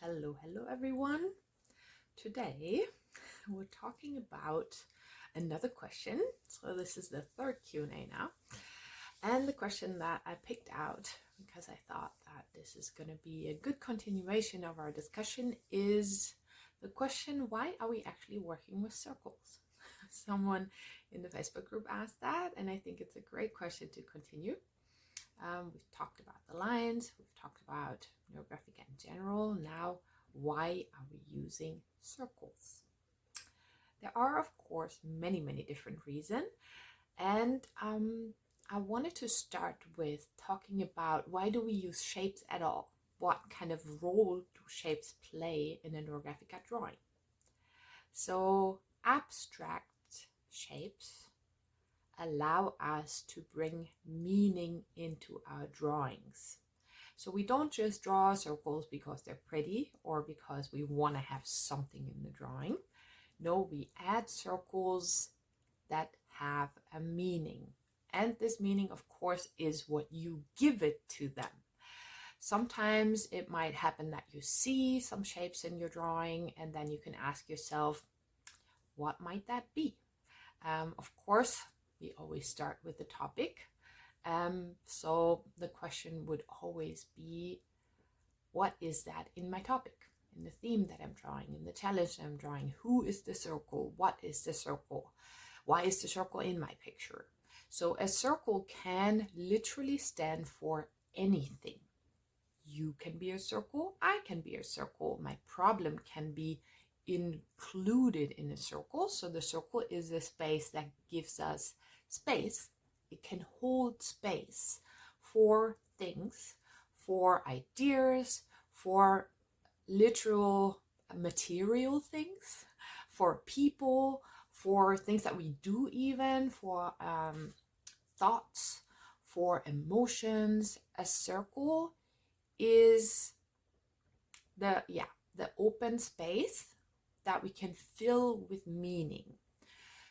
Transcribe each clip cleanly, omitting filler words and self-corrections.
Hello everyone. Today we're talking about another question. So this is the third Q&A now. And the question that I picked out because I thought that this is going to be a good continuation of our discussion is the question, why are we actually working with circles? Someone in the Facebook group asked that, and I think it's a great question to continue. We've talked about the lines, we've talked about Neurographica in general. Now, why are we using circles? There are, of course, many different reasons. And I wanted to start with talking about, why do we use shapes at all? What kind of role do shapes play in a Neurographica drawing? So abstract shapes allow us to bring meaning into our drawings. So we don't just draw circles because they're pretty or because we want to have something in the drawing. No, we add circles that have a meaning. And this meaning, of course, is what you give it to them. Sometimes it might happen that you see some shapes in your drawing and then you can ask yourself, what might that be? Of course, we always start with the topic. So the question would always be, what is that in my topic, in the theme that I'm drawing, in the challenge that I'm drawing? Who is the circle? What is the circle? Why is the circle in my picture? So a circle can literally stand for anything. You can be a circle, I can be a circle. My problem can be included in a circle. So the circle is a space that gives us space. It can hold space for things, for ideas, for literal material things, for people, for things that we do, even for thoughts, for emotions. A circle is the open space that we can fill with meaning.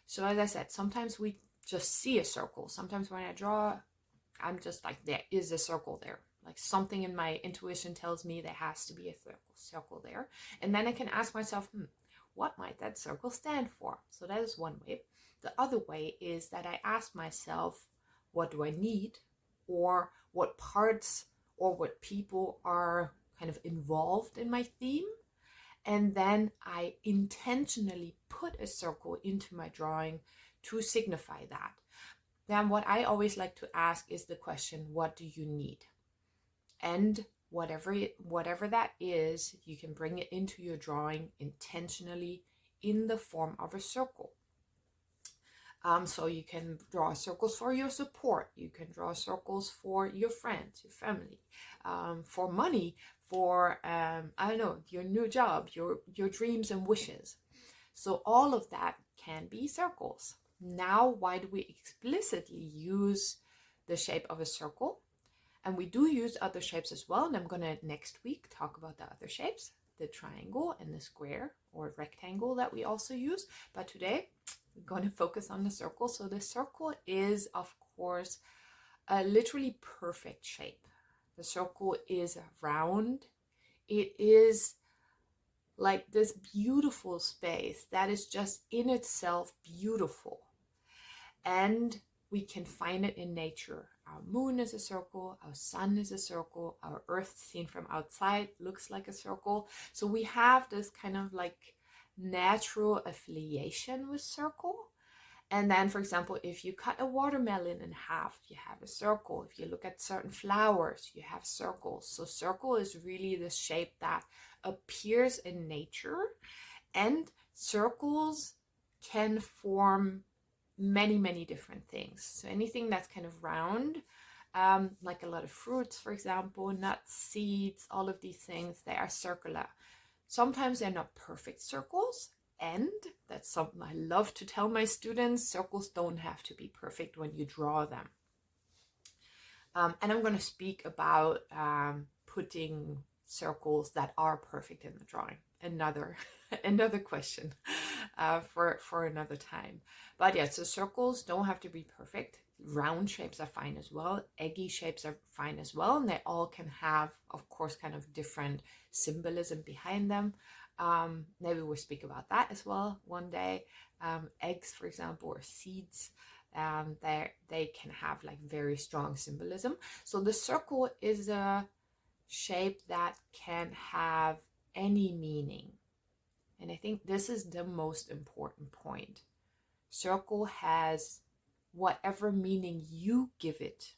So as I said, sometimes we just see a circle. Sometimes when I draw, I'm just like, there is a circle there. Like something in my intuition tells me there has to be a circle there. And then I can ask myself, what might that circle stand for? So that is one way. The other way is that I ask myself, what do I need? Or what parts or what people are kind of involved in my theme? And then I intentionally put a circle into my drawing to signify that. Then what I always like to ask is the question, what do you need? And whatever that is, you can bring it into your drawing intentionally in the form of a circle. So you can draw circles for your support. You can draw circles for your friends, your family, for money, for, your new job, your dreams and wishes. So all of that can be circles. Now, why do we explicitly use the shape of a circle? And we do use other shapes as well. And I'm going to next week talk about the other shapes, the triangle and the square or rectangle that we also use. But today, we're going to focus on the circle. So the circle is, of course, a literally perfect shape. The circle is round. It is like this beautiful space that is just in itself beautiful. And we can find it in nature. Our moon is a circle, our sun is a circle, our earth seen from outside looks like a circle. So we have this kind of like natural affiliation with circle. And then, for example, if you cut a watermelon in half, you have a circle. If you look at certain flowers, you have circles. So circle is really the shape that appears in nature. And circles can form many different things. So anything that's kind of round, like a lot of fruits, for example, nuts, seeds, all of these things, they are circular. Sometimes they're not perfect circles. And that's something I love to tell my students, circles don't have to be perfect when you draw them. And I'm going to speak about putting circles that are perfect in the drawing. Another question for another time. But yeah, so circles don't have to be perfect. round shapes are fine as well. Eggy shapes are fine as well. And they all can have, of course, kind of different symbolism behind them. Maybe we'll speak about that as well one day. Eggs, for example, or seeds, they can have like very strong symbolism. So the circle is a shape that can have any meaning. And I think this is the most important point. Circle has whatever meaning you give it.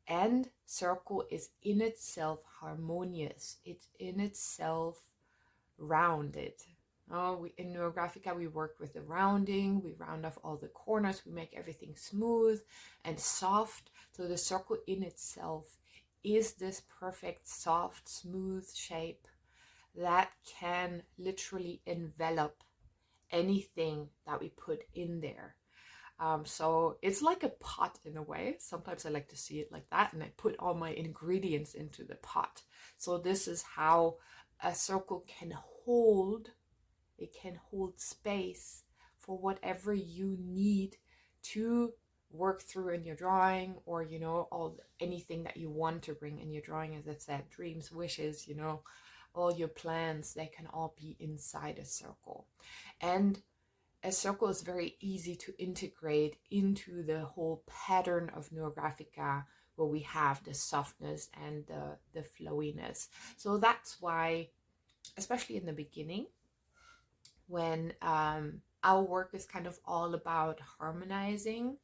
And circle is in itself harmonious. It's in itself rounded. In Neurographica, we work with the rounding. We round off all the corners. We make everything smooth and soft. So the circle in itself is this perfect, soft, smooth shape that can literally envelop anything that we put in there. So it's like a pot in a way. Sometimes I like to see it like that, and I put all my ingredients into the pot. So this is how a circle can hold. It can hold space for whatever you need to work through in your drawing, or anything that you want to bring in your drawing. As I said, dreams, wishes, all your plans, they can all be inside a circle. And a circle is very easy to integrate into the whole pattern of Neurographica, where we have the softness and the flowiness. So that's why, especially in the beginning, when our work is kind of all about harmonizing,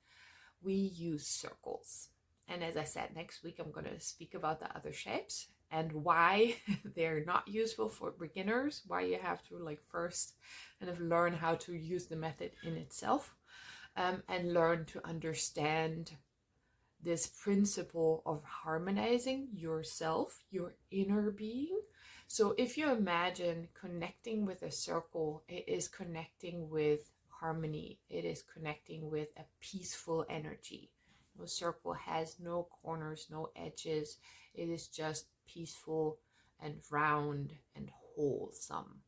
we use circles. And as I said, next week I'm going to speak about the other shapes and why they're not useful for beginners, why you have to first kind of learn how to use the method in itself, and learn to understand this principle of harmonizing yourself, your inner being. So if you imagine connecting with a circle, it is connecting with harmony. It is connecting with a peaceful energy. The circle has no corners, no edges. It is just peaceful and round and wholesome.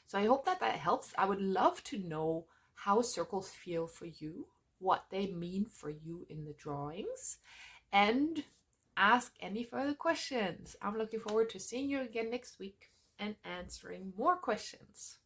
So I hope that helps. I would love to know how circles feel for you, what they mean for you in the drawings, and ask any further questions. I'm looking forward to seeing you again next week and answering more questions.